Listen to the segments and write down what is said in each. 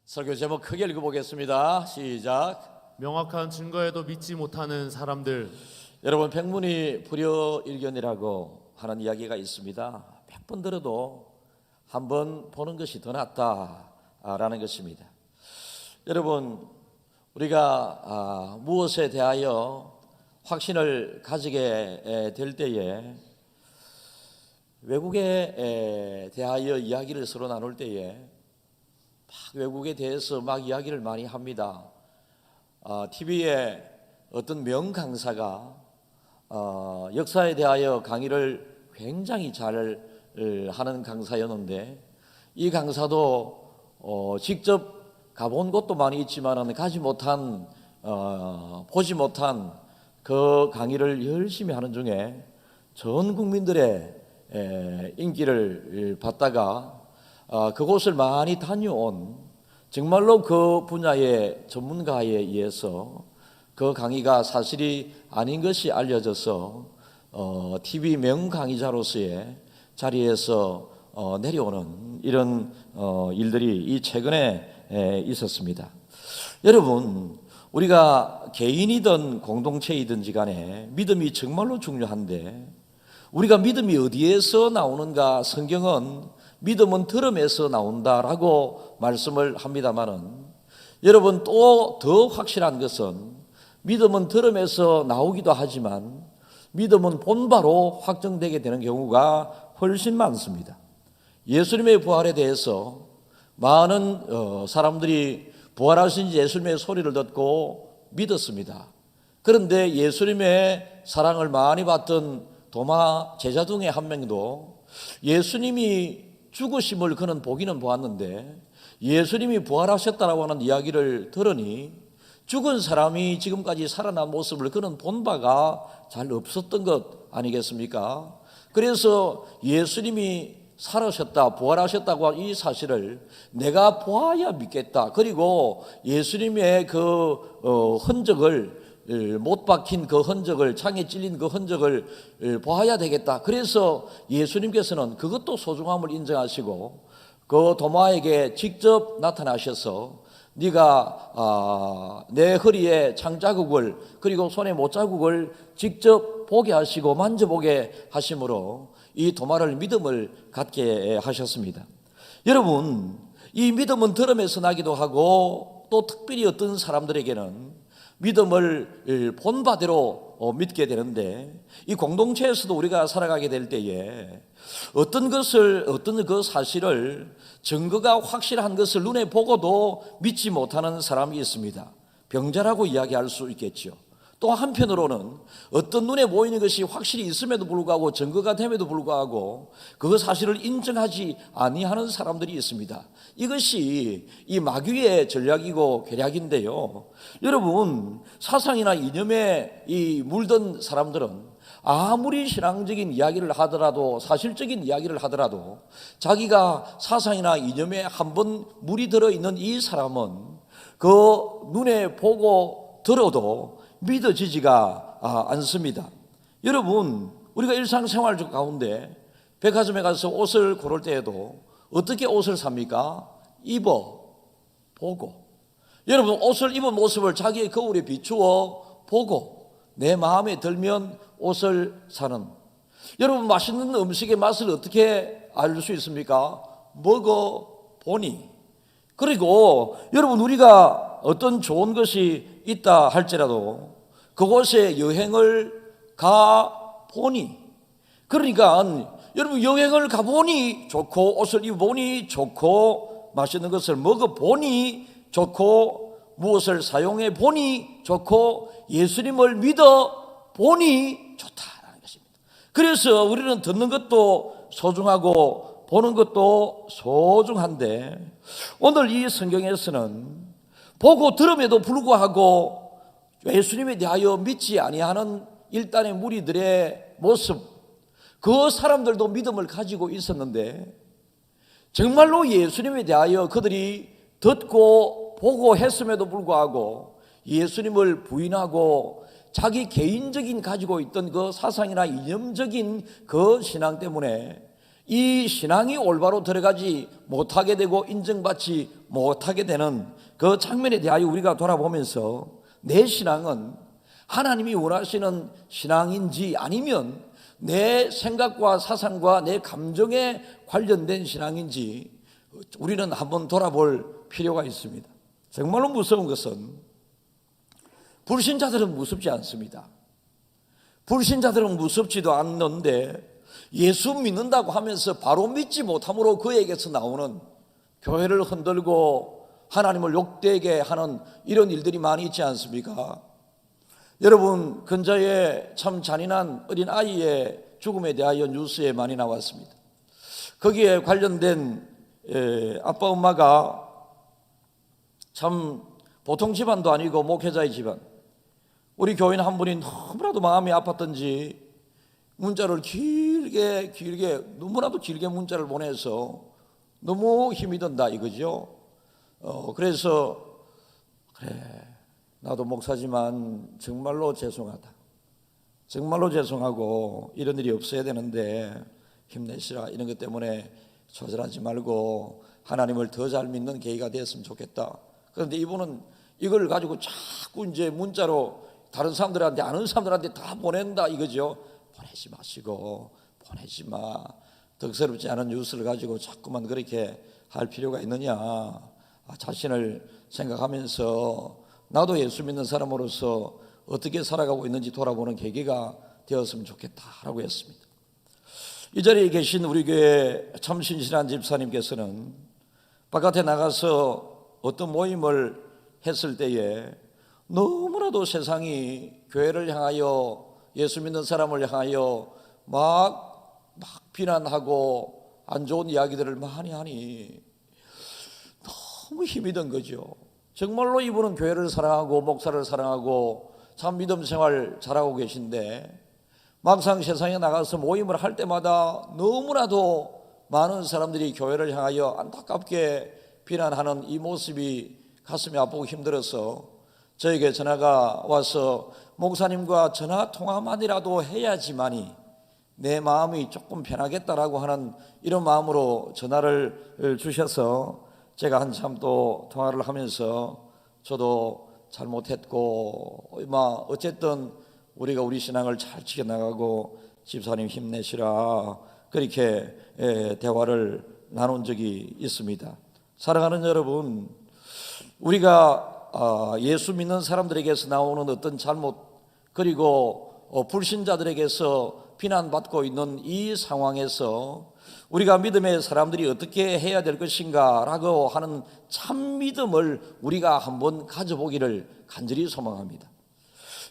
설교 제목 크게 읽어보겠습니다. 시작. 명확한 증거에도 믿지 못하는 사람들. 여러분, 백문이 불여일견이라고 하는 이야기가 있습니다. 100번 들어도 한 번 보는 것이 더 낫다라는 것입니다. 여러분, 우리가 무엇에 대하여 확신을 가지게 될 때에, 외국에 대하여 이야기를 서로 나눌 때에 외국에 대해서 막 이야기를 많이 합니다. TV에 어떤 명강사가 역사에 대하여 강의를 굉장히 잘 하는 강사였는데, 이 강사도 직접 가본 곳도 많이 있지만 가지 못한, 보지 못한 그 강의를 열심히 하는 중에 전 국민들의 인기를 받다가 그곳을 많이 다녀온 정말로 그 분야의 전문가에 의해서 그 강의가 사실이 아닌 것이 알려져서 TV 명강의자로서의 자리에서 내려오는 이런 일들이 이 최근에 있었습니다. 여러분, 우리가 개인이든 공동체이든지 간에 믿음이 정말로 중요한데, 우리가 믿음이 어디에서 나오는가? 성경은 믿음은 들음에서 나온다라고 말씀을 합니다마는, 여러분, 또 더 확실한 것은 믿음은 들음에서 나오기도 하지만 믿음은 본바로 확정되게 되는 경우가 훨씬 많습니다. 예수님의 부활에 대해서 많은 사람들이 부활하신 예수님의 소리를 듣고 믿었습니다. 그런데 예수님의 사랑을 많이 받던 도마 제자 중에 한 명도 예수님이 죽으심을 그는 보기는 보았는데, 예수님이 부활하셨다라고 하는 이야기를 들으니 죽은 사람이 지금까지 살아난 모습을 그는 본 바가 잘 없었던 것 아니겠습니까? 그래서 예수님이 살아셨다, 부활하셨다고 한 이 사실을 내가 보아야 믿겠다. 그리고 예수님의 그 흔적을, 못 박힌 그 흔적을, 창에 찔린 그 흔적을 보아야 되겠다. 그래서 예수님께서는 그것도 소중함을 인정하시고 그 도마에게 직접 나타나셔서 네가 내 허리에 창자국을, 그리고 손에 못자국을 직접 보게 하시고 만져보게 하심으로 이 도마를 믿음을 갖게 하셨습니다. 여러분, 이 믿음은 들음에서 나기도 하고, 또 특별히 어떤 사람들에게는 믿음을 본바대로 믿게 되는데, 이 공동체에서도 우리가 살아가게 될 때에 어떤 그 사실을, 증거가 확실한 것을 눈에 보고도 믿지 못하는 사람이 있습니다. 병자라고 이야기할 수 있겠죠. 또 한편으로는 어떤 눈에 보이는 것이 확실히 있음에도 불구하고, 증거가 됨에도 불구하고 그 사실을 인정하지 아니하는 사람들이 있습니다. 이것이 이 마귀의 전략이고 계략인데요. 여러분, 사상이나 이념에 물든 사람들은 아무리 신앙적인 이야기를 하더라도, 사실적인 이야기를 하더라도, 자기가 사상이나 이념에 한번 물이 들어있는 이 사람은 그 눈에 보고 들어도 믿어지지가 않습니다. 여러분, 우리가 일상생활 가운데 백화점에 가서 옷을 고를 때에도 어떻게 옷을 삽니까? 입어보고, 여러분, 옷을 입은 모습을 자기의 거울에 비추어 보고 내 마음에 들면 옷을 사는, 여러분, 맛있는 음식의 맛을 어떻게 알 수 있습니까? 먹어보니. 그리고 여러분, 우리가 어떤 좋은 것이 있다 할지라도 그곳에 여행을 가보니, 그러니까 여러분, 여행을 가보니 좋고, 옷을 입어보니 좋고, 맛있는 것을 먹어보니 좋고, 무엇을 사용해 보니 좋고, 예수님을 믿어 보니 좋다라는 것입니다. 그래서 우리는 듣는 것도 소중하고 보는 것도 소중한데, 오늘 이 성경에서는 보고 들음에도 불구하고 예수님에 대하여 믿지 아니하는 일단의 무리들의 모습, 그 사람들도 믿음을 가지고 있었는데, 정말로 예수님에 대하여 그들이 듣고 보고 했음에도 불구하고 예수님을 부인하고 자기 개인적인 가지고 있던 그 사상이나 이념적인 그 신앙 때문에 이 신앙이 올바로 들어가지 못하게 되고 인정받지 못하게 되는 그 장면에 대하여 우리가 돌아보면서 내 신앙은 하나님이 원하시는 신앙인지 아니면 내 생각과 사상과 내 감정에 관련된 신앙인지 우리는 한번 돌아볼 필요가 있습니다. 정말로 무서운 것은 불신자들은 무섭지 않습니다. 불신자들은 무섭지도 않는데 예수 믿는다고 하면서 바로 믿지 못함으로 그에게서 나오는 교회를 흔들고 하나님을 욕되게 하는 이런 일들이 많이 있지 않습니까? 여러분, 근자에 참 잔인한 어린아이의 죽음에 대하여 뉴스에 많이 나왔습니다. 거기에 관련된 아빠 엄마가 참 보통 집안도 아니고 목회자의 집안, 우리 교인 한 분이 너무나도 마음이 아팠던지 문자를 길게 너무나도 길게 문자를 보내서 너무 힘이 든다 이거죠. 그래서 그래, 나도 목사지만 정말로 죄송하다, 정말로 죄송하고 이런 일이 없어야 되는데 힘내시라, 이런 것 때문에 좌절하지 말고 하나님을 더 잘 믿는 계기가 되었으면 좋겠다. 그런데 이분은 이걸 가지고 자꾸 이제 문자로 다른 사람들한테, 아는 사람들한테 다 보낸다 이거죠. 보내지 마시고, 보내지 마. 덕스럽지 않은 뉴스를 가지고 자꾸만 그렇게 할 필요가 있느냐. 자신을 생각하면서 나도 예수 믿는 사람으로서 어떻게 살아가고 있는지 돌아보는 계기가 되었으면 좋겠다라고 했습니다. 이 자리에 계신 우리 교회 참 신실한 집사님께서는 바깥에 나가서 어떤 모임을 했을 때에 너무나도 세상이 교회를 향하여, 예수 믿는 사람을 향하여 막 비난하고 안 좋은 이야기들을 많이 하니 너무 힘이 든 거죠. 정말로 이분은 교회를 사랑하고 목사를 사랑하고 참 믿음 생활 잘하고 계신데 막상 세상에 나가서 모임을 할 때마다 너무나도 많은 사람들이 교회를 향하여 안타깝게 비난하는 이 모습이 가슴이 아프고 힘들어서 저에게 전화가 와서 목사님과 전화 통화만이라도 해야지만이 내 마음이 조금 편하겠다라고 하는 이런 마음으로 전화를 주셔서 제가 한참 또 통화를 하면서 저도 잘못했고 어쨌든 우리가 우리 신앙을 잘 지켜나가고 집사님 힘내시라, 그렇게 대화를 나눈 적이 있습니다. 사랑하는 여러분, 우리가 예수 믿는 사람들에게서 나오는 어떤 잘못, 그리고 불신자들에게서 비난받고 있는 이 상황에서 우리가 믿음의 사람들이 어떻게 해야 될 것인가 라고 하는 참 믿음을 우리가 한번 가져보기를 간절히 소망합니다.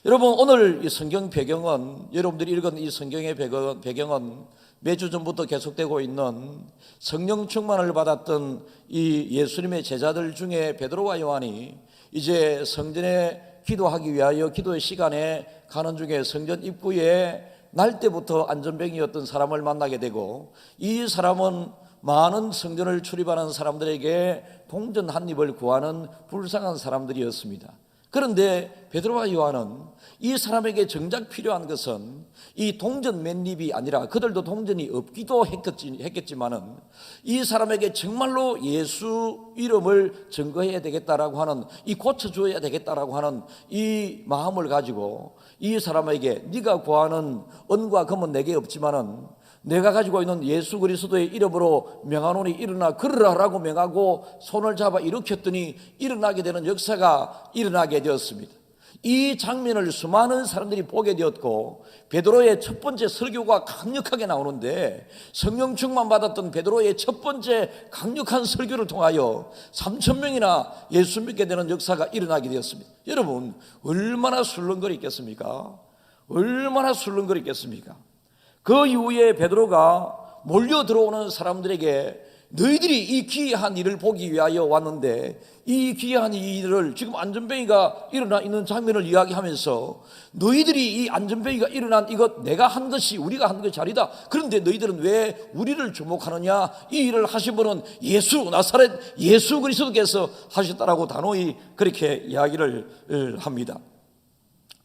여러분, 오늘 이 성경 배경은, 여러분들이 읽은 이 성경의 배경은 몇 주 전부터 계속되고 있는 성령 충만을 받았던 이 예수님의 제자들 중에 베드로와 요한이 이제 성전에 기도하기 위하여 기도의 시간에 가는 중에 성전 입구에 날 때부터 안전병이었던 사람을 만나게 되고, 이 사람은 많은 성전을 출입하는 사람들에게 동전 한 입을 구하는 불쌍한 사람들이었습니다. 그런데 베드로와 요한은 이 사람에게 정작 필요한 것은 이 동전 몇 입이 아니라, 그들도 동전이 없기도 했겠지만은 이 사람에게 정말로 예수 이름을 증거해야 되겠다라고 하는, 이 고쳐줘야 되겠다라고 하는 이 마음을 가지고 이 사람에게 네가 구하는 은과 금은 내게 없지만은 내가 가지고 있는 예수 그리스도의 이름으로 명하노니 일어나 걸으라라고 명하고 손을 잡아 일으켰더니 일어나게 되는 역사가 일어나게 되었습니다. 이 장면을 수많은 사람들이 보게 되었고, 베드로의 첫 번째 설교가 강력하게 나오는데, 성령 충만 받았던 베드로의 첫 번째 강력한 설교를 통하여 3,000명이나 예수 믿게 되는 역사가 일어나게 되었습니다. 여러분, 얼마나 술렁거리겠습니까? 얼마나 술렁거리겠습니까? 그 이후에 베드로가 몰려 들어오는 사람들에게 너희들이 이 기이한 일을 보기 위하여 왔는데, 이 기이한 일을 지금 안전뱅이가 일어나 있는 장면을 이야기하면서 너희들이 이 안전뱅이가 일어난 이것 내가 한 것이, 우리가 한 것이 아니다. 그런데 너희들은 왜 우리를 주목하느냐? 이 일을 하신 분은 예수, 나사렛 예수 그리스도께서 하셨다라고 단호히 그렇게 이야기를 합니다.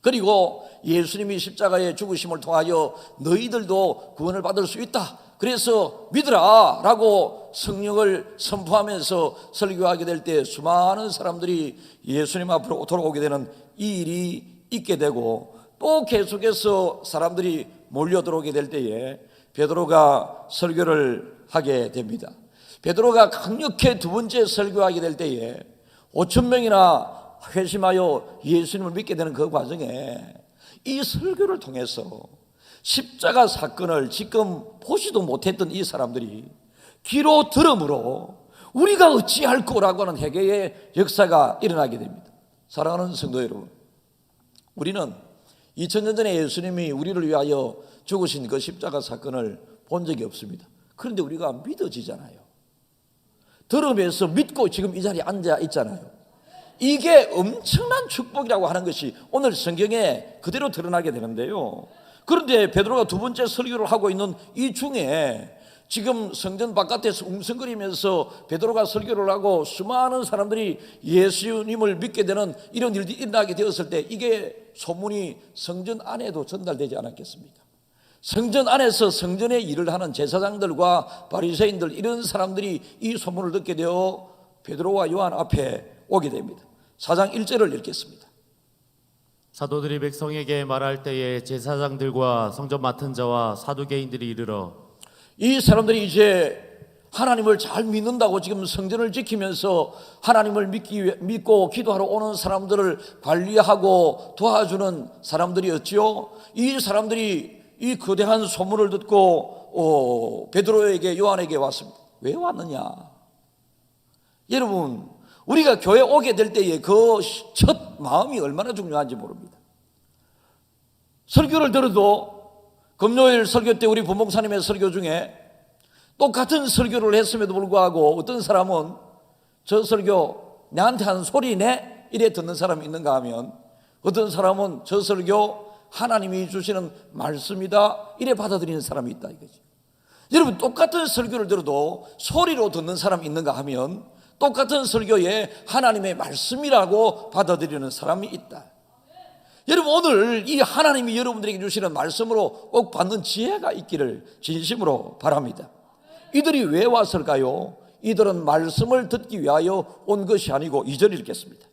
그리고 예수님이 십자가의 죽으심을 통하여 너희들도 구원을 받을 수 있다, 그래서 믿으라 라고 성령을 선포하면서 설교하게 될 때 수많은 사람들이 예수님 앞으로 돌아오게 되는 이 일이 있게 되고, 또 계속해서 사람들이 몰려들어오게 될 때에 베드로가 설교를 하게 됩니다. 베드로가 강력히 두 번째 설교하게 될 때에 5천 명이나 회심하여 예수님을 믿게 되는 그 과정에 이 설교를 통해서 십자가 사건을 지금 보지도 못했던 이 사람들이 귀로 들음으로 우리가 어찌할 거라고 하는 회개의 역사가 일어나게 됩니다. 사랑하는 성도 여러분, 우리는 2000년 전에 예수님이 우리를 위하여 죽으신 그 십자가 사건을 본 적이 없습니다. 그런데 우리가 믿어지잖아요. 들으면서 믿고 지금 이 자리에 앉아 있잖아요. 이게 엄청난 축복이라고 하는 것이 오늘 성경에 그대로 드러나게 되는데요. 그런데 베드로가 두 번째 설교를 하고 있는 이 중에 지금 성전 바깥에서 웅성거리면서 베드로가 설교를 하고 수많은 사람들이 예수님을 믿게 되는 이런 일이 일어나게 되었을 때 이게 소문이 성전 안에도 전달되지 않았겠습니까? 성전 안에서 성전의 일을 하는 제사장들과 바리새인들, 이런 사람들이 이 소문을 듣게 되어 베드로와 요한 앞에 오게 됩니다. 4장 1절을 읽겠습니다. 사도들이 백성에게 말할 때에 제사장들과 성전 맡은 자와 사두개인들이 이르러, 이 사람들이 이제 하나님을 잘 믿는다고 지금 성전을 지키면서 하나님을 믿고 기도하러 오는 사람들을 관리하고 도와주는 사람들이었지요. 이 사람들이 이 거대한 소문을 듣고 베드로에게, 요한에게 왔습니다. 왜 왔느냐? 여러분, 우리가 교회 오게 될 때에 그 첫 마음이 얼마나 중요한지 모릅니다. 설교를 들어도 금요일 설교 때 우리 부목사님의 설교 중에 똑같은 설교를 했음에도 불구하고 어떤 사람은 저 설교 내한테 한 소리네 이래 듣는 사람이 있는가 하면, 어떤 사람은 저 설교 하나님이 주시는 말씀이다 이래 받아들이는 사람이 있다 이거죠. 여러분, 똑같은 설교를 들어도 소리로 듣는 사람이 있는가 하면 똑같은 설교에 하나님의 말씀이라고 받아들이는 사람이 있다. 여러분, 오늘 이 하나님이 여러분들에게 주시는 말씀으로 꼭 받는 지혜가 있기를 진심으로 바랍니다. 이들이 왜 왔을까요? 이들은 말씀을 듣기 위하여 온 것이 아니고, 2절 읽겠습니다.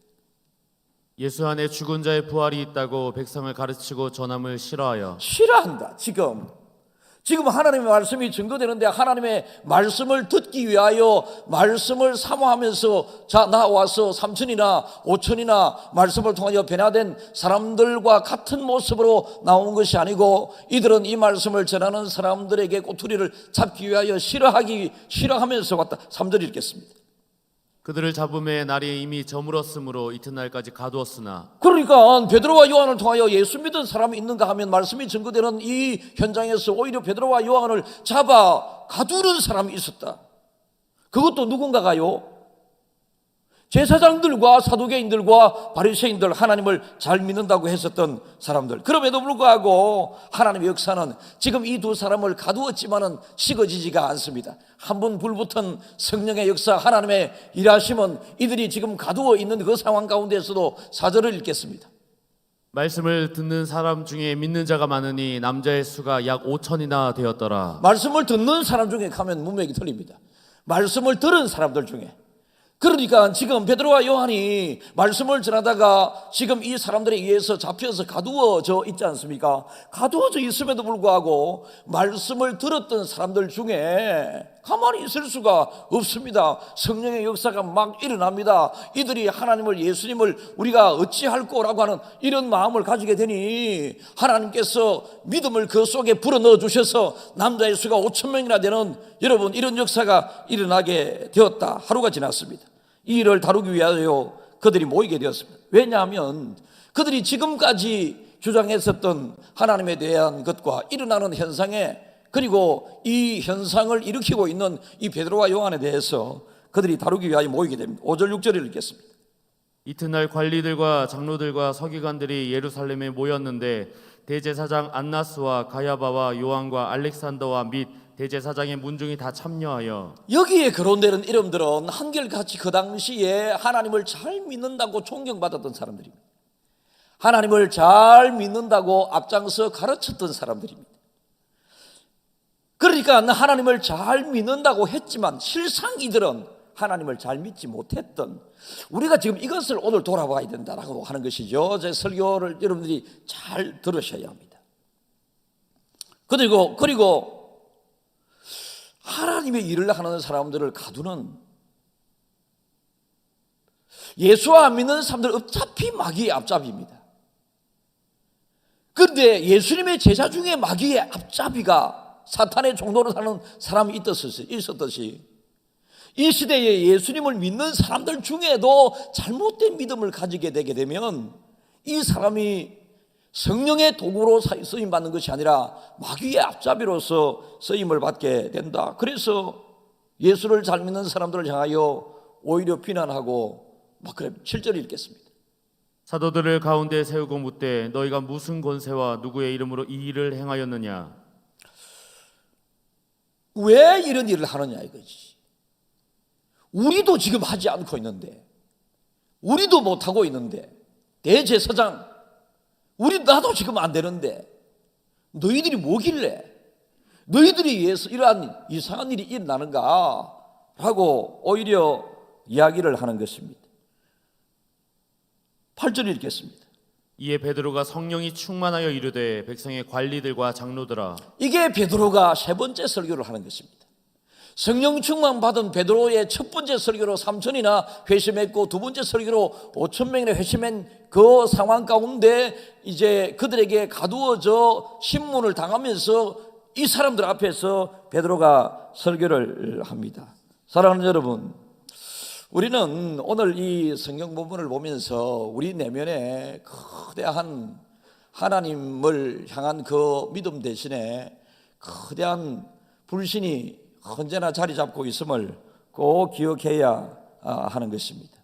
예수 안에 죽은 자의 부활이 있다고 백성을 가르치고 전함을 싫어하여. 싫어한다. 지금 하나님의 말씀이 증거되는데 하나님의 말씀을 듣기 위하여 말씀을 사모하면서 나와서 3천이나 5천이나 말씀을 통하여 변화된 사람들과 같은 모습으로 나온 것이 아니고, 이들은 이 말씀을 전하는 사람들에게 꼬투리를 잡기 위하여 싫어하면서 왔다. 3절 읽겠습니다. 그들을 잡음에 날이 이미 저물었으므로 이튿날까지 가두었으나. 그러니까 베드로와 요한을 통하여 예수 믿은 사람이 있는가 하면 말씀이 증거되는 이 현장에서 오히려 베드로와 요한을 잡아 가두는 사람이 있었다. 그것도 누군가가요? 제사장들과 사두개인들과 바리새인들, 하나님을 잘 믿는다고 했었던 사람들. 그럼에도 불구하고 하나님의 역사는 지금 이 두 사람을 가두었지만은 식어지지가 않습니다. 한 번 불붙은 성령의 역사, 하나님의 일하심은 이들이 지금 가두어 있는 그 상황 가운데서도 4절을 읽겠습니다. 말씀을 듣는 사람 중에 믿는 자가 많으니 남자의 수가 약 5천이나 되었더라. 말씀을 듣는 사람 중에 가면 문맥이 틀립니다. 말씀을 들은 사람들 중에. 그러니까 지금 베드로와 요한이 말씀을 전하다가 지금 이 사람들에 의해서 잡혀서 가두어져 있지 않습니까? 가두어져 있음에도 불구하고 말씀을 들었던 사람들 중에 가만히 있을 수가 없습니다. 성령의 역사가 막 일어납니다. 이들이 하나님을, 예수님을 우리가 어찌할 거라고 하는 이런 마음을 가지게 되니 하나님께서 믿음을 그 속에 불어넣어 주셔서 남자의 수가 5천 명이나 되는, 여러분, 이런 역사가 일어나게 되었다. 하루가 지났습니다. 이 일을 다루기 위하여 그들이 모이게 되었습니다. 왜냐하면 그들이 지금까지 주장했었던 하나님에 대한 것과 일어나는 현상에, 그리고 이 현상을 일으키고 있는 이 베드로와 요한에 대해서 그들이 다루기 위하여 모이게 됩니다. 5절 6절을 읽겠습니다. 이튿날 관리들과 장로들과 서기관들이 예루살렘에 모였는데 대제사장 안나스와 가야바와 요한과 알렉산더와 및 대제사장의 문중이 다 참여하여. 여기에 거론되는 이름들은 한결같이 그 당시에 하나님을 잘 믿는다고 존경받았던 사람들입니다. 하나님을 잘 믿는다고 앞장서 가르쳤던 사람들입니다. 그러니까 하나님을 잘 믿는다고 했지만 실상 이들은 하나님을 잘 믿지 못했던, 우리가 지금 이것을 오늘 돌아봐야 된다라고 하는 것이죠. 제 설교를 여러분들이 잘 들으셔야 합니다. 그리고 하나님의 일을 하는 사람들을 가두는, 예수 안 믿는 사람들 어차피 마귀의 앞잡이입니다. 그런데 예수님의 제자 중에 마귀의 앞잡이가 사탄의 종로로 사는 사람이 있었듯이 이 시대에 예수님을 믿는 사람들 중에도 잘못된 믿음을 가지게 되게 되면 이 사람이 성령의 도구로 쓰임받는 것이 아니라 마귀의 앞잡이로서 쓰임을 받게 된다. 그래서 예수를 잘 믿는 사람들을 향하여 오히려 비난하고 막 그래. 7절 읽겠습니다. 사도들을 가운데 세우고 묻되 너희가 무슨 권세와 누구의 이름으로 이 일을 행하였느냐? 왜 이런 일을 하느냐 이거지. 우리도 지금 하지 않고 있는데, 우리도 못하고 있는데, 대제사장 나도 지금 안 되는데 너희들이 뭐길래 너희들이 위해서 이러한 이상한 일이 일어나는가 라고 오히려 이야기를 하는 것입니다. 8절 읽겠습니다. 이에 베드로가 성령이 충만하여 이르되 백성의 관리들과 장로들아. 이게 베드로가 세 번째 설교를 하는 것입니다. 성령 충만 받은 베드로의 첫 번째 설교로 3천이나 회심했고 두 번째 설교로 5천 명이나 회심한 그 상황 가운데 이제 그들에게 가두어져 신문을 당하면서 이 사람들 앞에서 베드로가 설교를 합니다. 사랑하는 여러분, 우리는 오늘 이 성경 본문을 보면서 우리 내면에 거대한 하나님을 향한 그 믿음 대신에 거대한 불신이 언제나 자리 잡고 있음을 꼭 기억해야 하는 것입니다.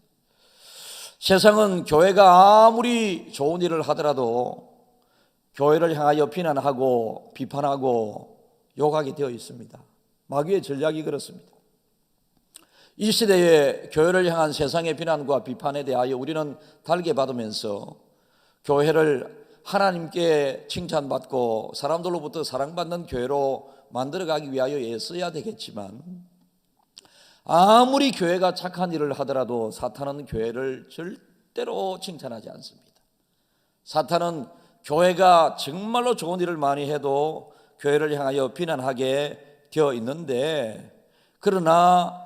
세상은 교회가 아무리 좋은 일을 하더라도 교회를 향하여 비난하고 비판하고 욕하게 되어 있습니다. 마귀의 전략이 그렇습니다. 이 시대에 교회를 향한 세상의 비난과 비판에 대하여 우리는 달게 받으면서 교회를 하나님께 칭찬받고 사람들로부터 사랑받는 교회로 만들어가기 위하여 애써야 되겠지만, 아무리 교회가 착한 일을 하더라도 사탄은 교회를 절대로 칭찬하지 않습니다. 사탄은 교회가 정말로 좋은 일을 많이 해도 교회를 향하여 비난하게 되어 있는데, 그러나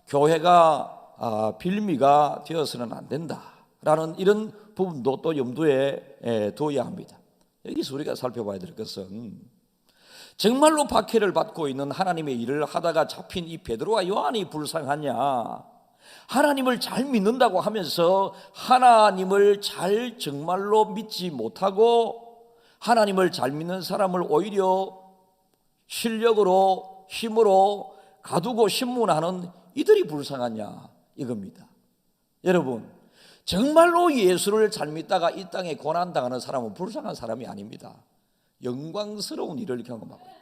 교회가 빌미가 되어서는 안 된다라는 이런 부분도 또 염두에 둬야 합니다. 여기서 우리가 살펴봐야 될 것은, 정말로 박해를 받고 있는 하나님의 일을 하다가 잡힌 이 베드로와 요한이 불쌍하냐, 하나님을 잘 믿는다고 하면서 하나님을 잘 정말로 믿지 못하고 하나님을 잘 믿는 사람을 오히려 실력으로 힘으로 가두고 신문하는 이들이 불쌍하냐 이겁니다. 여러분, 정말로 예수를 잘 믿다가 이 땅에 고난당하는 사람은 불쌍한 사람이 아닙니다. 영광스러운 일을 경험하고 있다.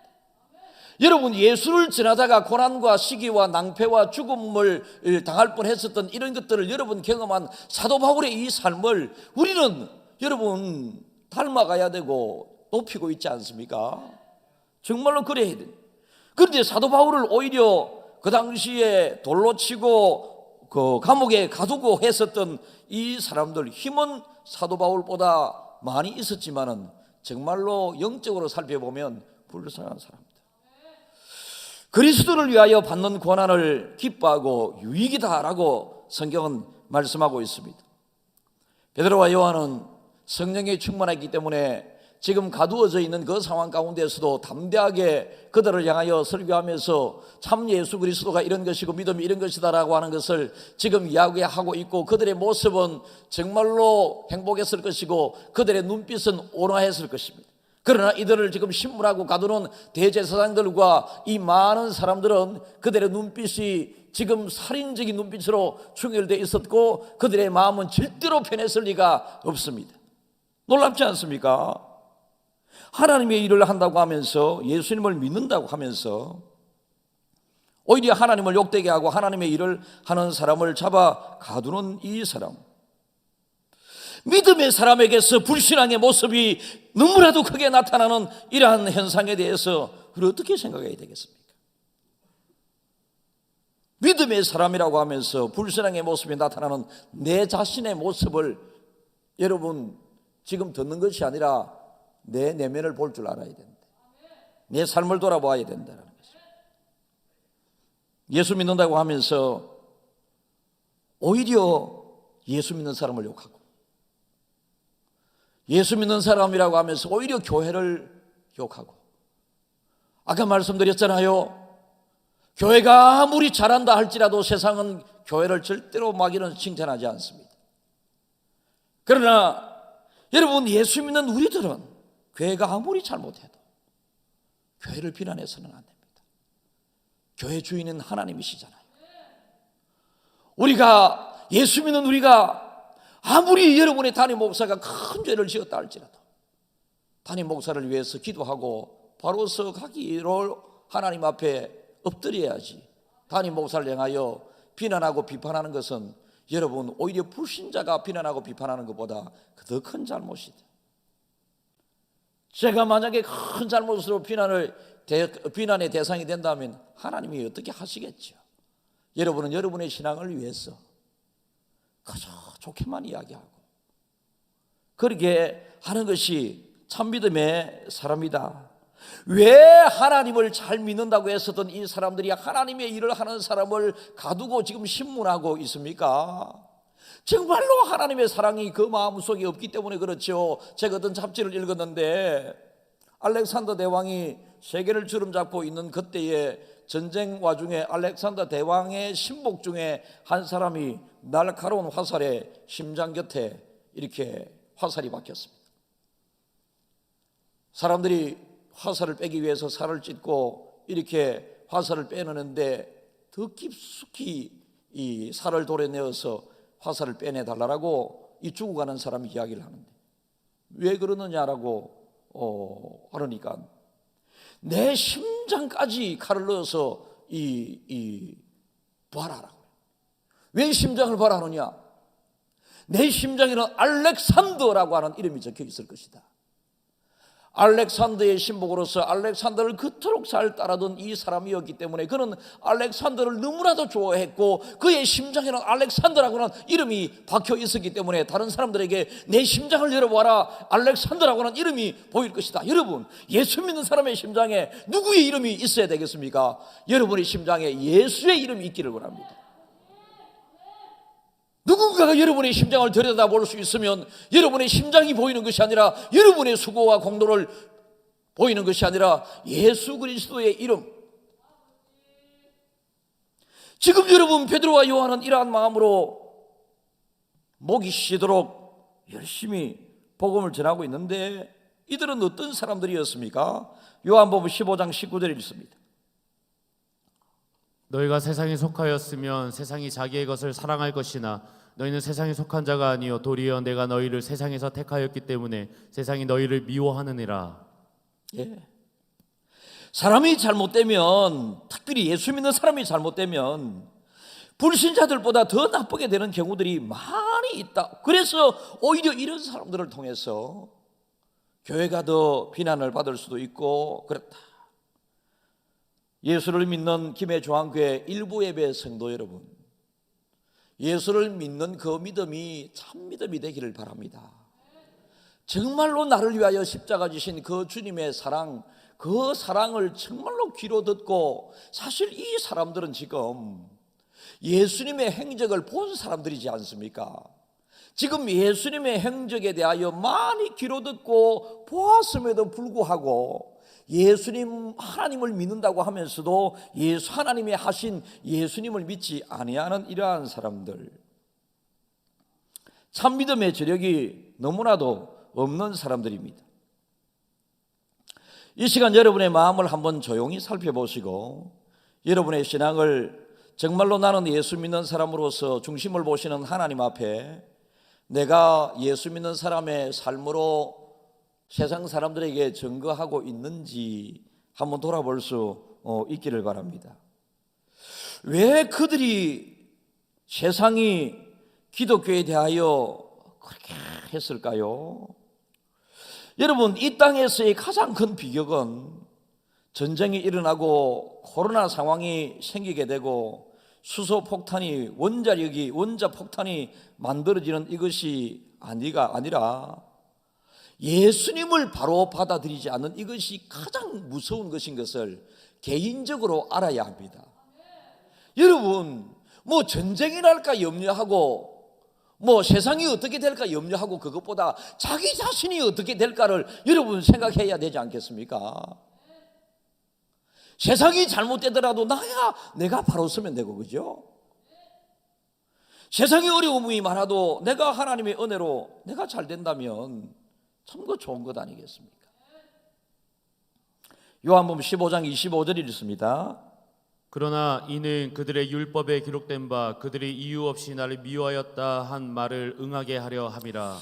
여러분, 예수를 전하다가 고난과 시기와 낭패와 죽음을 당할 뻔했었던 이런 것들을 여러분 경험한 사도 바울의 이 삶을 우리는 여러분 닮아가야 되고 높이고 있지 않습니까? 정말로 그래야 돼. 그런데 사도 바울을 오히려 그 당시에 돌로 치고 그 감옥에 가두고 했었던 이 사람들, 힘은 사도 바울보다 많이 있었지만은 정말로 영적으로 살펴보면 불쌍한 사람입니다. 그리스도를 위하여 받는 고난을 기뻐하고 유익이다라고 성경은 말씀하고 있습니다. 베드로와 요한은 성령에 충만했기 때문에 지금 가두어져 있는 그 상황 가운데서도 담대하게 그들을 향하여 설교하면서 참 예수 그리스도가 이런 것이고 믿음이 이런 것이다라고 하는 것을 지금 이야기하고 있고, 그들의 모습은 정말로 행복했을 것이고 그들의 눈빛은 온화했을 것입니다. 그러나 이들을 지금 신문하고 가두는 대제사장들과 이 많은 사람들은 그들의 눈빛이 지금 살인적인 눈빛으로 충혈되어 있었고 그들의 마음은 절대로 편했을 리가 없습니다. 놀랍지 않습니까? 하나님의 일을 한다고 하면서, 예수님을 믿는다고 하면서 오히려 하나님을 욕되게 하고 하나님의 일을 하는 사람을 잡아 가두는 이 사람, 믿음의 사람에게서 불신앙의 모습이 너무나도 크게 나타나는 이러한 현상에 대해서 그걸 어떻게 생각해야 되겠습니까? 믿음의 사람이라고 하면서 불신앙의 모습이 나타나는 내 자신의 모습을 여러분 지금 듣는 것이 아니라 내 내면을 볼 줄 알아야 된다. 내 삶을 돌아봐야 된다는 것입니다. 예수 믿는다고 하면서 오히려 예수 믿는 사람을 욕하고, 예수 믿는 사람이라고 하면서 오히려 교회를 욕하고, 아까 말씀드렸잖아요. 교회가 아무리 잘한다 할지라도 세상은 교회를 절대로 마귀는 칭찬하지 않습니다. 그러나 여러분, 예수 믿는 우리들은 교회가 아무리 잘못해도 교회를 비난해서는 안 됩니다. 교회 주인은 하나님이시잖아요. 우리가 예수 믿는 우리가 아무리 여러분의 담임 목사가 큰 죄를 지었다 할지라도 담임 목사를 위해서 기도하고 바로서 가기로 하나님 앞에 엎드려야지, 담임 목사를 향하여 비난하고 비판하는 것은 여러분 오히려 불신자가 비난하고 비판하는 것보다 더 큰 잘못이다. 제가 만약에 큰 잘못으로 비난의 대상이 된다면 하나님이 어떻게 하시겠죠? 여러분은 여러분의 신앙을 위해서 그저 좋게만 이야기하고 그렇게 하는 것이 참 믿음의 사람이다. 왜 하나님을 잘 믿는다고 했었던 이 사람들이 하나님의 일을 하는 사람을 가두고 지금 신문하고 있습니까? 정말로 하나님의 사랑이 그 마음속에 없기 때문에 그렇죠. 제가 어떤 잡지를 읽었는데 알렉산더 대왕이 세계를 주름잡고 있는 그때의 전쟁 와중에 알렉산더 대왕의 신복 중에 한 사람이 날카로운 화살에 심장 곁에 이렇게 화살이 박혔습니다. 사람들이 화살을 빼기 위해서 살을 찢고 이렇게 화살을 빼내는데 더 깊숙이 이 살을 도려내어서 화살을 빼내달라고 이 죽어가는 사람이 이야기를 하는데, 왜 그러느냐라고 하니까 내 심장까지 칼을 넣어서 봐라라고. 왜 심장을 봐라느냐? 내 심장에는 알렉산더라고 하는 이름이 적혀 있을 것이다. 알렉산더의 신복으로서 알렉산더를 그토록 잘 따르던 이 사람이었기 때문에 그는 알렉산더를 너무나도 좋아했고 그의 심장에는 알렉산더라고 하는 이름이 박혀 있었기 때문에 다른 사람들에게 내 심장을 열어봐라, 알렉산더라고 하는 이름이 보일 것이다. 여러분, 예수 믿는 사람의 심장에 누구의 이름이 있어야 되겠습니까? 여러분의 심장에 예수의 이름이 있기를 원합니다. 누군가가 여러분의 심장을 들여다볼 수 있으면 여러분의 심장이 보이는 것이 아니라 여러분의 수고와 공로를 보이는 것이 아니라 예수 그리스도의 이름. 지금 여러분 베드로와 요한은 이러한 마음으로 목이 쉬도록 열심히 복음을 전하고 있는데 이들은 어떤 사람들이었습니까? 요한복음 15장 19절에 있습니다. 너희가 세상에 속하였으면 세상이 자기의 것을 사랑할 것이나 너희는 세상에 속한 자가 아니요 도리어 내가 너희를 세상에서 택하였기 때문에 세상이 너희를 미워하느니라. 예. 사람이 잘못되면, 특별히 예수 믿는 사람이 잘못되면 불신자들보다 더 나쁘게 되는 경우들이 많이 있다. 그래서 오히려 이런 사람들을 통해서 교회가 더 비난을 받을 수도 있고 그렇다. 예수를 믿는 김해중앙교회 일부 예배 성도 여러분, 예수를 믿는 그 믿음이 참 믿음이 되기를 바랍니다. 정말로 나를 위하여 십자가 지신 그 주님의 사랑, 그 사랑을 정말로 귀로 듣고, 사실 이 사람들은 지금 예수님의 행적을 본 사람들이지 않습니까? 지금 예수님의 행적에 대하여 많이 귀로 듣고 보았음에도 불구하고 예수님 하나님을 믿는다고 하면서도 예수 하나님이 하신 예수님을 믿지 아니하는 이러한 사람들, 참 믿음의 저력이 너무나도 없는 사람들입니다. 이 시간 여러분의 마음을 한번 조용히 살펴보시고 여러분의 신앙을 정말로 나는 예수 믿는 사람으로서 중심을 보시는 하나님 앞에 내가 예수 믿는 사람의 삶으로 세상 사람들에게 증거하고 있는지 한번 돌아볼 수 있기를 바랍니다. 왜 그들이 세상이 기독교에 대하여 그렇게 했을까요? 여러분, 이 땅에서의 가장 큰 비극은 전쟁이 일어나고 코로나 상황이 생기게 되고 수소 폭탄이 원자 폭탄이 만들어지는 이것이 아니라 예수님을 바로 받아들이지 않는 이것이 가장 무서운 것인 것을 개인적으로 알아야 합니다. 여러분, 뭐 전쟁이 날까 염려하고 뭐 세상이 어떻게 될까 염려하고 그것보다 자기 자신이 어떻게 될까를 여러분 생각해야 되지 않겠습니까? 세상이 잘못되더라도 내가 바로 서면 되고, 그죠? 세상에 어려움이 많아도 내가 하나님의 은혜로 내가 잘 된다면 참 그 좋은 것 아니겠습니까? 요한복음 15장 25절이 있습니다. 그러나 이는 그들의 율법에 기록된 바 그들이 이유 없이 나를 미워하였다 한 말을 응하게 하려 함이라.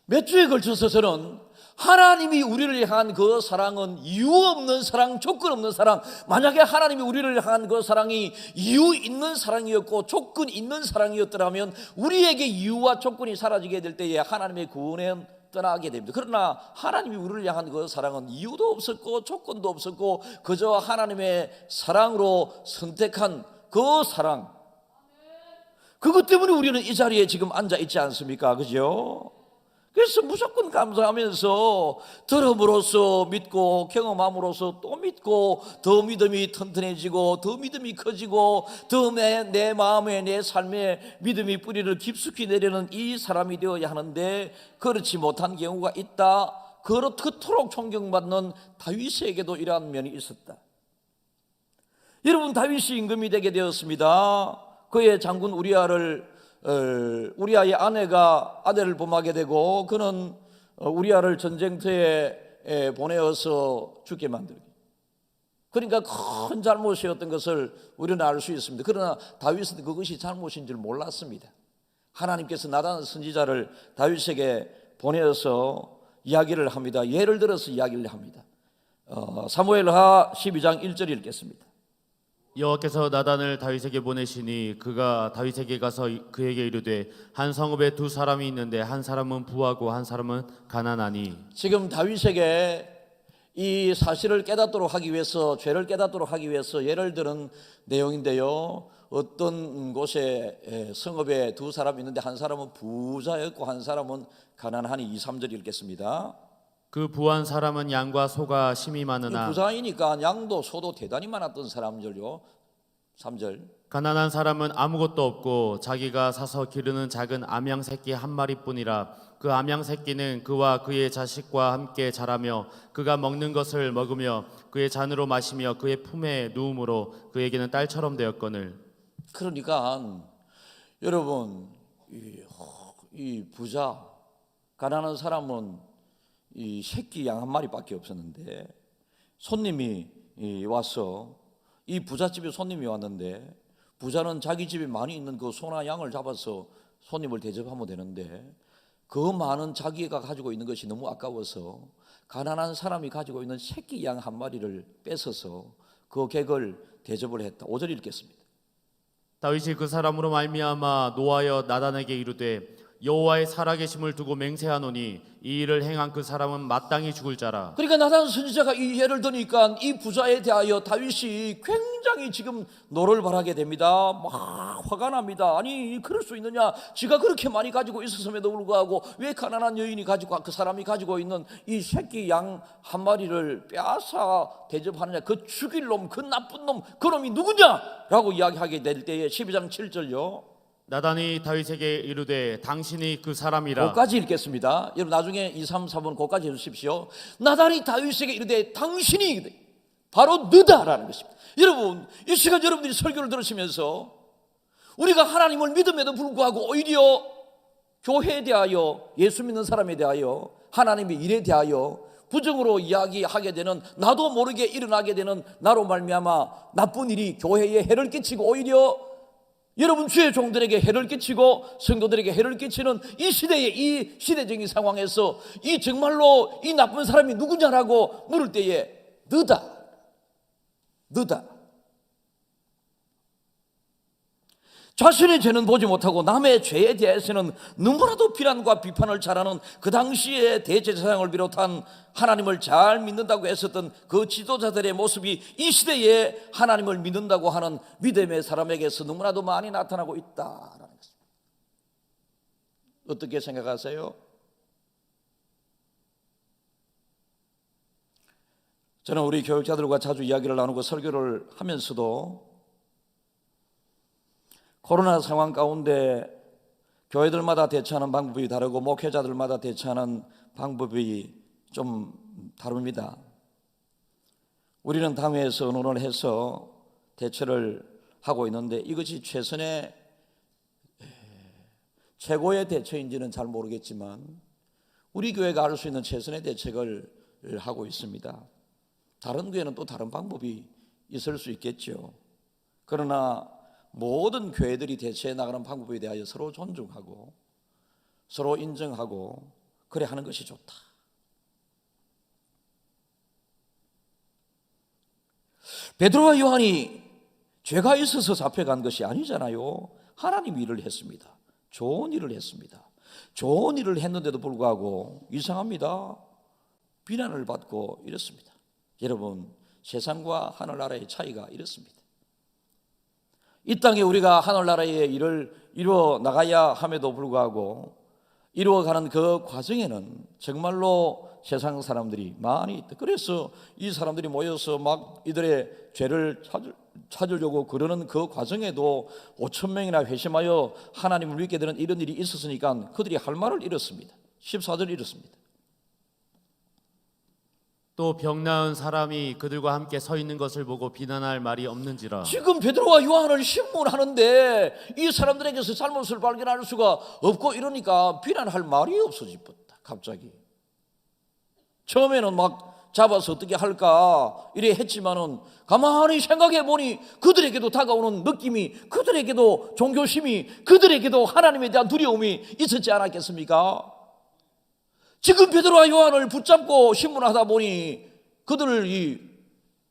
몇 주에 걸쳐서 저는 하나님이 우리를 향한 그 사랑은 이유 없는 사랑, 조건 없는 사랑. 만약에 하나님이 우리를 향한 그 사랑이 이유 있는 사랑이었고 조건 있는 사랑이었더라면 우리에게 이유와 조건이 사라지게 될 때에 하나님의 구원은 떠나게 됩니다. 그러나 하나님이 우리를 향한 그 사랑은 이유도 없었고 조건도 없었고 그저 하나님의 사랑으로 선택한 그 사랑, 그것 때문에 우리는 이 자리에 지금 앉아 있지 않습니까? 그죠? 그래서 무조건 감사하면서 들음으로써 믿고 경험함으로써 또 믿고 더 믿음이 튼튼해지고 더 믿음이 커지고 더 내 마음에 내 삶에 믿음이 뿌리를 깊숙이 내리는 이 사람이 되어야 하는데 그렇지 못한 경우가 있다. 그토록 존경받는 다윗에게도 이러한 면이 있었다. 여러분, 다윗이 임금이 되게 되었습니다. 그의 장군 우리아의 아내를 범하게 되고 그는 우리아를 전쟁터에 보내어서 죽게 만들기. 그러니까 큰 잘못이었던 것을 우리는 알 수 있습니다. 그러나 다윗은 그것이 잘못인 줄 몰랐습니다. 하나님께서 나단 선지자를 다윗에게 보내어서 이야기를 합니다. 예를 들어서 이야기를 합니다. 사무엘하 12장 1절 읽겠습니다. 여호와께서 나단을 다윗에게 보내시니 그가 다윗에게 가서 그에게 이르되 한 성읍에 두 사람이 있는데 한 사람은 부하고 한 사람은 가난하니. 지금 다윗에게 이 사실을 깨닫도록 하기 위해서, 죄를 깨닫도록 하기 위해서 예를 들은 내용인데요. 어떤 곳에 성읍에 두 사람이 있는데 한 사람은 부자였고 한 사람은 가난하니 2, 3절 읽겠습니다. 그 부한 사람은 양과 소가 심이 이 많으나 부자이니까 양도 소도 대단히 많았던 사람들요. 3절. 가난한 사람은 아무것도 없고 자기가 사서 기르는 작은 암양 새끼 한 마리뿐이라. 그 암양 새끼는 그와 그의 자식과 함께 자라며 그가 먹는 것을 먹으며 그의 잔으로 마시며 그의 품에 누움으로 그에게는 딸처럼 되었거늘. 그러니까 여러분, 이 부자 가난한 사람은 이 새끼 양 한 마리밖에 없었는데 손님이 와서 이 부잣집에 손님이 왔는데 부자는 자기 집에 많이 있는 그 소나 양을 잡아서 손님을 대접하면 되는데 그 많은 자기가 가지고 있는 것이 너무 아까워서 가난한 사람이 가지고 있는 새끼 양 한 마리를 뺏어서 그 객을 대접을 했다. 5절 읽겠습니다. 다윗이 그 사람으로 말미암아 노하여 나단에게 이르되 여호와의 살아계심을 두고 맹세하노니 이 일을 행한 그 사람은 마땅히 죽을 자라. 그러니까 나단 선지자가 이 예를 드니까 이 부자에 대하여 다윗이 굉장히 지금 노를 바라게 됩니다. 막 화가 납니다. 아니 그럴 수 있느냐? 지가 그렇게 많이 가지고 있었음에도 불구하고 왜 가난한 여인이 가지고 그 사람이 가지고 있는 이 새끼 양 한 마리를 빼앗아 대접하느냐? 그 죽일 놈, 그 나쁜 놈, 그 놈이 누구냐라고 이야기하게 될 때에 12장 7절요. 나단이 다윗에게 이르되 당신이 그 사람이라. 거기까지 읽겠습니다. 여러분 나중에 2, 3, 4번 거기까지 해주십시오. 나단이 다윗에게 이르되 당신이 바로 너다라는 것입니다. 여러분 이 시간 여러분들이 설교를 들으시면서 우리가 하나님을 믿음에도 불구하고 오히려 교회에 대하여, 예수 믿는 사람에 대하여, 하나님의 일에 대하여 부정으로 이야기하게 되는, 나도 모르게 일어나게 되는 나로 말미암아 나쁜 일이 교회에 해를 끼치고 오히려 여러분 주의 종들에게 해를 끼치고 성도들에게 해를 끼치는 이 시대의 이 시대적인 상황에서 이 정말로 이 나쁜 사람이 누구냐라고 물을 때에 너다. 자신의 죄는 보지 못하고 남의 죄에 대해서는 너무나도 비난과 비판을 잘하는 그 당시에 대제사장을 비롯한 하나님을 잘 믿는다고 했었던 그 지도자들의 모습이 이 시대에 하나님을 믿는다고 하는 믿음의 사람에게서 너무나도 많이 나타나고 있다라는 것입니다. 어떻게 생각하세요? 저는 우리 교육자들과 자주 이야기를 나누고 설교를 하면서도 코로나 상황 가운데 교회들마다 대처하는 방법이 다르고 목회자들마다 대처하는 방법이 좀 다릅니다. 우리는 당회에서 의논을 해서 대처를 하고 있는데 이것이 최고의 대처인지는 잘 모르겠지만 우리 교회가 할 수 있는 최선의 대책을 하고 있습니다. 다른 교회는 또 다른 방법이 있을 수 있겠죠. 그러나 모든 교회들이 대처해 나가는 방법에 대하여 서로 존중하고 서로 인정하고 그래 하는 것이 좋다. 베드로와 요한이 죄가 있어서 잡혀간 것이 아니잖아요. 하나님 일을 했습니다. 좋은 일을 했습니다. 좋은 일을 했는데도 불구하고 이상합니다. 비난을 받고 이렇습니다. 여러분, 세상과 하늘나라의 차이가 이렇습니다. 이 땅에 우리가 하늘나라의 일을 이루어 나가야 함에도 불구하고 이루어가는 그 과정에는 정말로 세상 사람들이 많이 있다. 그래서 이 사람들이 모여서 막 이들의 죄를 찾으려고 그러는 그 과정에도 5천 명이나 회심하여 하나님을 믿게 되는 이런 일이 있었으니까 그들이 할 말을 잃었습니다. 14절 잃었습니다. 또 병 나은 사람이 그들과 함께 서 있는 것을 보고 비난할 말이 없는지라. 지금 베드로와 요한을 신문하는데 이 사람들에게서 잘못을 발견할 수가 없고 이러니까 비난할 말이 없어졌다. 갑자기 처음에는 막 잡아서 어떻게 할까 이래 했지만은 가만히 생각해 보니 그들에게도 다가오는 느낌이, 그들에게도 종교심이, 그들에게도 하나님에 대한 두려움이 있었지 않았겠습니까? 지금 베드로와 요한을 붙잡고 신문하다 보니 그들이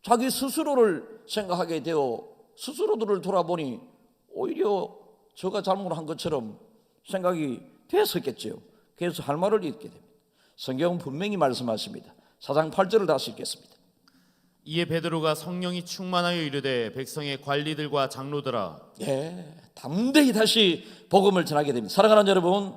자기 스스로를 생각하게 되어 스스로들을 돌아보니 오히려 저가 잘못한 것처럼 생각이 됐었겠죠. 그래서 할 말을 잃게 됩니다. 성경은 분명히 말씀하십니다. 4장 8절을 다시 읽겠습니다. 이에 베드로가 성령이 충만하여 이르되 백성의 관리들과 장로들아. 담대히 다시 복음을 전하게 됩니다. 사랑하는 여러분,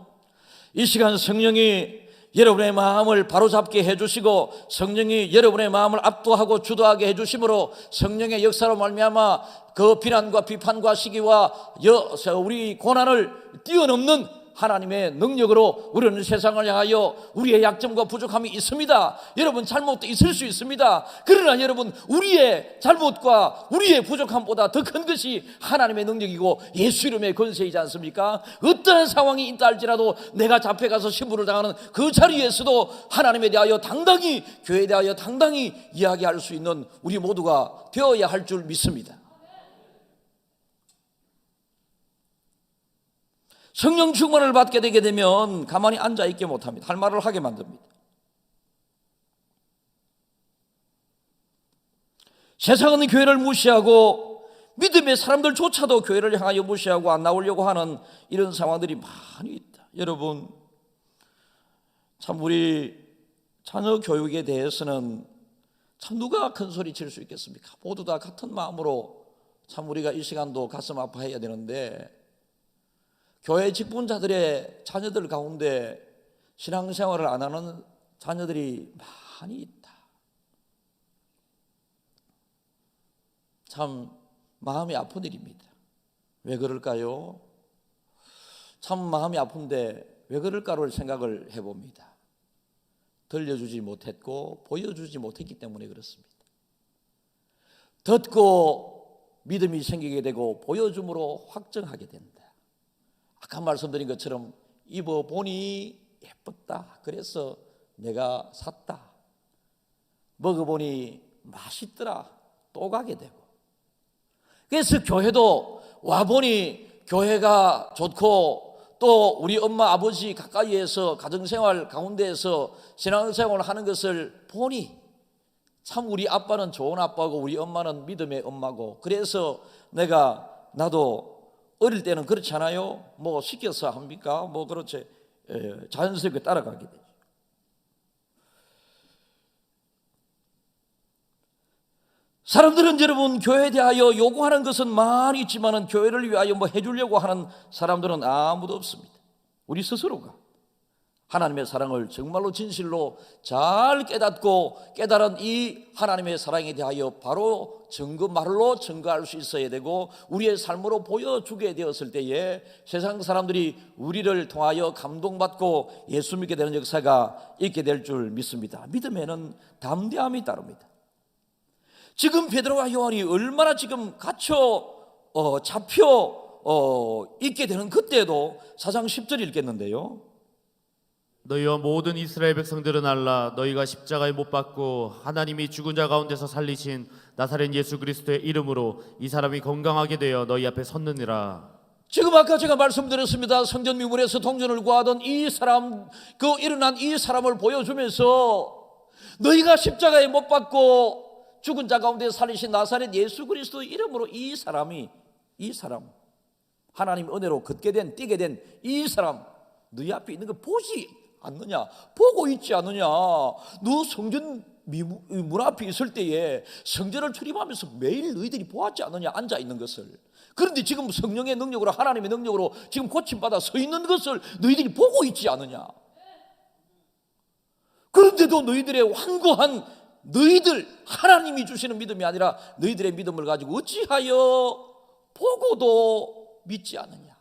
이 시간 성령이 여러분의 마음을 바로잡게 해주시고 성령이 여러분의 마음을 압도하고 주도하게 해주심으로 성령의 역사로 말미암아 그 비난과 비판과 시기와 우리 고난을 뛰어넘는 하나님의 능력으로 우리는 세상을 향하여 우리의 약점과 부족함이 있습니다. 여러분, 잘못도 있을 수 있습니다. 그러나 여러분, 우리의 잘못과 우리의 부족함보다 더 큰 것이 하나님의 능력이고 예수 이름의 권세이지 않습니까? 어떠한 상황이 있다 할지라도 내가 잡혀가서 신부를 당하는 그 자리에서도 하나님에 대하여 당당히, 교회에 대하여 당당히 이야기할 수 있는 우리 모두가 되어야 할 줄 믿습니다. 성령 충만을 받게 되게 되면 가만히 앉아있게 못합니다. 할 말을 하게 만듭니다. 세상은 교회를 무시하고 믿음의 사람들조차도 교회를 향하여 무시하고 안 나오려고 하는 이런 상황들이 많이 있다. 여러분, 참 우리 자녀 교육에 대해서는 참 누가 큰 소리 칠 수 있겠습니까? 모두 다 같은 마음으로 참 우리가 이 시간도 가슴 아파해야 되는데 교회 직분자들의 자녀들 가운데 신앙생활을 안 하는 자녀들이 많이 있다. 참 마음이 아픈 일입니다. 왜 그럴까요? 참 마음이 아픈데 왜 그럴까를 생각을 해봅니다. 들려주지 못했고 보여주지 못했기 때문에 그렇습니다. 듣고 믿음이 생기게 되고 보여줌으로 확정하게 된다. 아까 말씀드린 것처럼 입어보니 예뻤다. 그래서 내가 샀다. 먹어보니 맛있더라. 또 가게 되고. 그래서 교회도 와보니 교회가 좋고 또 우리 엄마 아버지 가까이에서 가정생활 가운데에서 신앙생활을 하는 것을 보니 참 우리 아빠는 좋은 아빠고 우리 엄마는 믿음의 엄마고 그래서 나도 어릴 때는 그렇지 않아요? 뭐 시켜서 합니까? 뭐 그렇지. 자연스럽게 따라가게 되죠. 사람들은 여러분 교회에 대하여 요구하는 것은 많이 있지만 교회를 위하여 뭐 해주려고 하는 사람들은 아무도 없습니다. 우리 스스로가 하나님의 사랑을 정말로 진실로 잘 깨닫고 깨달은 이 하나님의 사랑에 대하여 바로 말로 증거할 수 있어야 되고 우리의 삶으로 보여주게 되었을 때에 세상 사람들이 우리를 통하여 감동받고 예수 믿게 되는 역사가 있게 될 줄 믿습니다. 믿음에는 담대함이 따릅니다. 지금 베드로와 요한이 얼마나 지금 잡혀 있게 되는 그때도 4장 10절 읽겠는데요. 너희와 모든 이스라엘 백성들은 알라. 너희가 십자가에 못 박고 하나님이 죽은 자 가운데서 살리신 나사렛 예수 그리스도의 이름으로 이 사람이 건강하게 되어 너희 앞에 섰느니라. 지금 아까 제가 말씀드렸습니다. 성전 미물에서 동전을 구하던 이 사람, 그 일어난 이 사람을 보여주면서 너희가 십자가에 못 박고 죽은 자 가운데 살리신 나사렛 예수 그리스도의 이름으로 이 사람 하나님 은혜로 걷게 된 뛰게 된 이 사람 너희 앞에 있는 거 보지 않느냐? 보고 있지 않느냐? 너 성전 문 앞에 있을 때에 성전을 출입하면서 매일 너희들이 보았지 않느냐? 앉아 있는 것을. 그런데 지금 성령의 능력으로 하나님의 능력으로 지금 고침받아 서 있는 것을 너희들이 보고 있지 않느냐? 그런데도 너희들의 완고한 너희들 하나님이 주시는 믿음이 아니라 너희들의 믿음을 가지고 어찌하여 보고도 믿지 않느냐?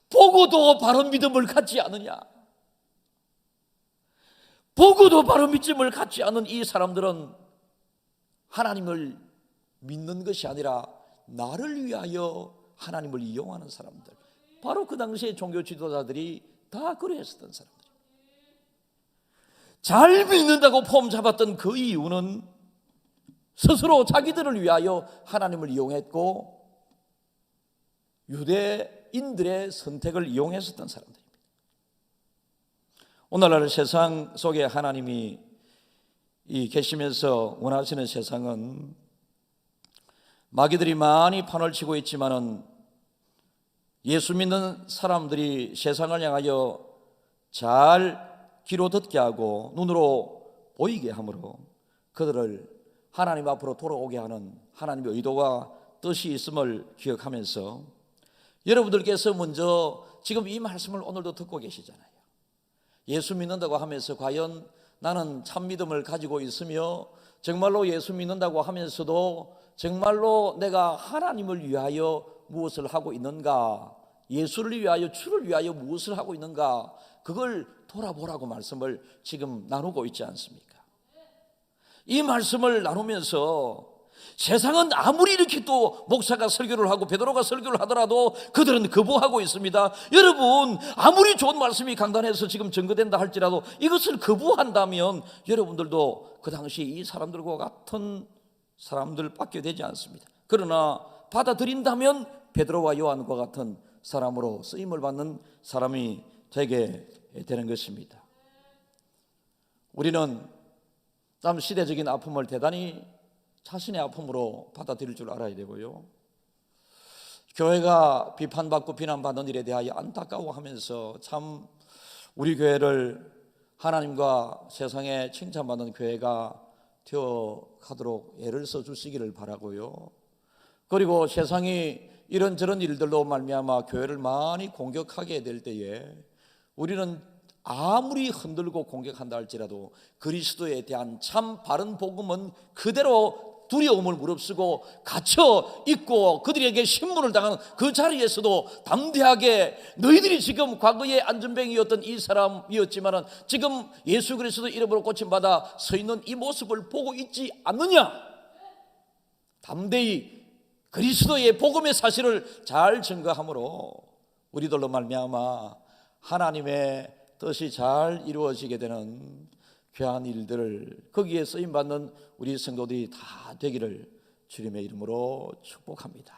보고도 바른 믿음을 갖지 않느냐? 보고도 바른 믿음을 갖지 않은 이 사람들은 하나님을 믿는 것이 아니라 나를 위하여 하나님을 이용하는 사람들. 바로 그 당시에 종교 지도자들이 다 그랬었던 사람들. 잘 믿는다고 폼 잡았던 그 이유는 스스로 자기들을 위하여 하나님을 이용했고 유대인들의 선택을 이용했었던 사람들입니다. 오늘날 세상 속에 하나님이 계시면서 원하시는 세상은 마귀들이 많이 판을 치고 있지만은 예수 믿는 사람들이 세상을 향하여 잘 귀로 듣게 하고 눈으로 보이게 함으로 그들을 하나님 앞으로 돌아오게 하는 하나님의 의도와 뜻이 있음을 기억하면서 여러분들께서 먼저 지금 이 말씀을 오늘도 듣고 계시잖아요. 예수 믿는다고 하면서 과연 나는 참 믿음을 가지고 있으며 정말로 예수 믿는다고 하면서도 정말로 내가 하나님을 위하여 무엇을 하고 있는가, 예수를 위하여 주를 위하여 무엇을 하고 있는가, 그걸 돌아보라고 말씀을 지금 나누고 있지 않습니까? 이 말씀을 나누면서 세상은 아무리 이렇게 또 목사가 설교를 하고 베드로가 설교를 하더라도 그들은 거부하고 있습니다. 여러분, 아무리 좋은 말씀이 강단에서 지금 증거된다 할지라도 이것을 거부한다면 여러분들도 그 당시 이 사람들과 같은 사람들밖에 되지 않습니다. 그러나 받아들인다면 베드로와 요한과 같은 사람으로 쓰임을 받는 사람이 되게 되는 것입니다. 우리는 참 시대적인 아픔을 대단히 자신의 아픔으로 받아들일 줄 알아야 되고요. 교회가 비판받고 비난받는 일에 대하여 안타까워하면서 참 우리 교회를 하나님과 세상에 칭찬받는 교회가 되어가도록 애를 써주시기를 바라고요. 그리고 세상이 이런저런 일들로 말미암아 교회를 많이 공격하게 될 때에 우리는 아무리 흔들고 공격한다 할지라도 그리스도에 대한 참 바른 복음은 그대로 두려움을 무릅쓰고 갇혀 있고 그들에게 신문을 당하는 그 자리에서도 담대하게 너희들이 지금 과거에 안전뱅이였던 이 사람이었지만 지금 예수 그리스도 이름으로 고침받아 서 있는 이 모습을 보고 있지 않느냐? 담대히 그리스도의 복음의 사실을 잘 증거함으로 우리들로 말미암아 하나님의 뜻이 잘 이루어지게 되는 귀한 일들을 거기에 쓰임받는 우리 성도들이 다 되기를 주님의 이름으로 축복합니다.